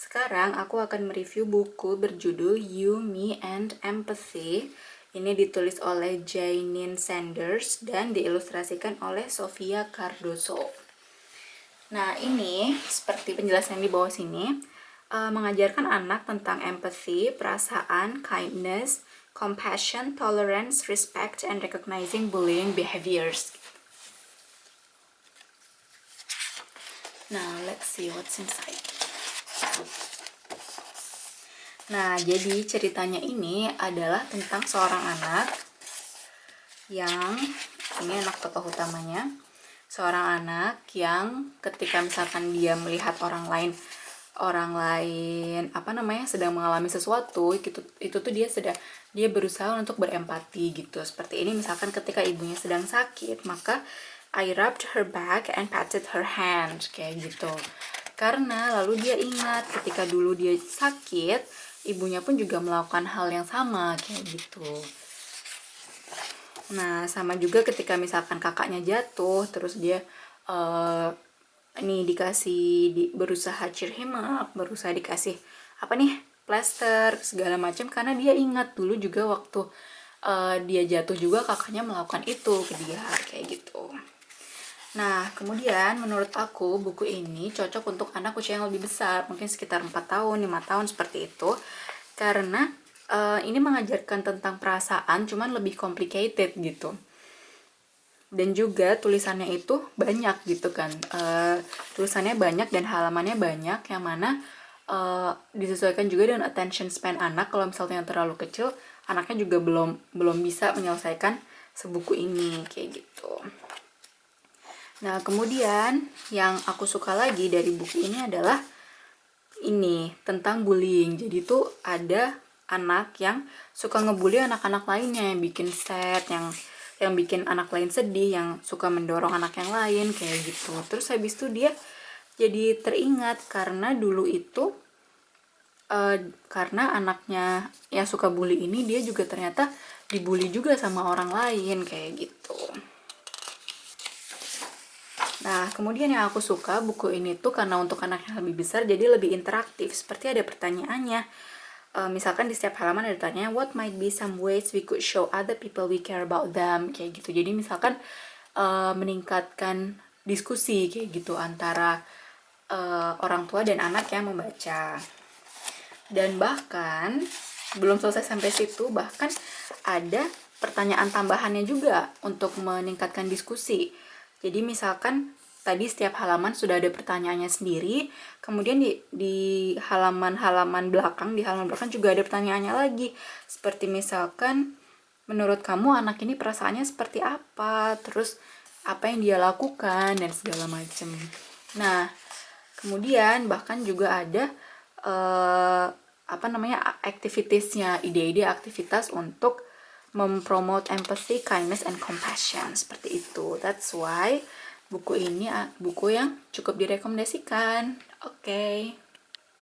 Sekarang aku akan mereview buku berjudul You, Me, and Empathy. Ini ditulis oleh Janine Sanders dan diilustrasikan oleh Sofia Cardoso. Nah, ini seperti penjelasan di bawah sini, mengajarkan anak tentang empathy, perasaan, kindness, compassion, tolerance, respect, and recognizing bullying behaviors. Now, let's see what's inside. Nah, jadi ceritanya ini adalah tentang seorang anak yang, ini anak tokoh utamanya, seorang anak yang ketika misalkan dia melihat orang lain sedang mengalami sesuatu, itu tuh dia berusaha untuk berempati gitu. Seperti ini misalkan ketika ibunya sedang sakit, maka I rubbed her back and patted her hand, kayak gitu. Karena lalu dia ingat ketika dulu dia sakit, ibunya pun juga melakukan hal yang sama, kayak gitu. Nah, sama juga ketika misalkan kakaknya jatuh, terus dia berusaha cheer him up, berusaha dikasih plaster segala macam, karena dia ingat dulu juga waktu dia jatuh juga kakaknya melakukan itu ke dia, kayak gitu. Nah, kemudian menurut aku buku ini cocok untuk anak usia yang lebih besar, mungkin sekitar 4 tahun, 5 tahun seperti itu. Karena ini mengajarkan tentang perasaan, cuman lebih complicated gitu. Dan juga tulisannya itu banyak gitu kan. Tulisannya banyak dan halamannya banyak, yang mana disesuaikan juga dengan attention span anak. Kalau misalnya yang terlalu kecil, anaknya juga belum bisa menyelesaikan sebuku ini, kayak gitu. Nah, kemudian yang aku suka lagi dari buku ini adalah ini tentang bullying. Jadi tuh ada anak yang suka ngebully anak-anak lainnya, yang bikin sad, yang bikin anak lain sedih, yang suka mendorong anak yang lain, kayak gitu. Terus habis itu dia jadi teringat karena dulu itu karena anaknya yang suka bully ini, dia juga ternyata dibully juga sama orang lain, kayak gitu. Nah, kemudian yang aku suka buku ini tuh karena untuk anak yang lebih besar, jadi lebih interaktif, seperti ada pertanyaannya. Misalkan di setiap halaman ada tanya, what might be some ways we could show other people we care about them, kayak gitu. Jadi misalkan meningkatkan diskusi kayak gitu antara orang tua dan anak yang membaca. Dan bahkan belum selesai sampai situ, bahkan ada pertanyaan tambahannya juga untuk meningkatkan diskusi. Jadi misalkan tadi setiap halaman sudah ada pertanyaannya sendiri, kemudian di halaman belakang juga ada pertanyaannya lagi. Seperti misalkan, menurut kamu anak ini perasaannya seperti apa? Terus apa yang dia lakukan dan segala macam. Nah, kemudian bahkan juga ada activities-nya, ide-ide aktivitas untuk mempromote empathy, kindness, and compassion, seperti itu. That's why buku ini buku yang cukup direkomendasikan. Oke.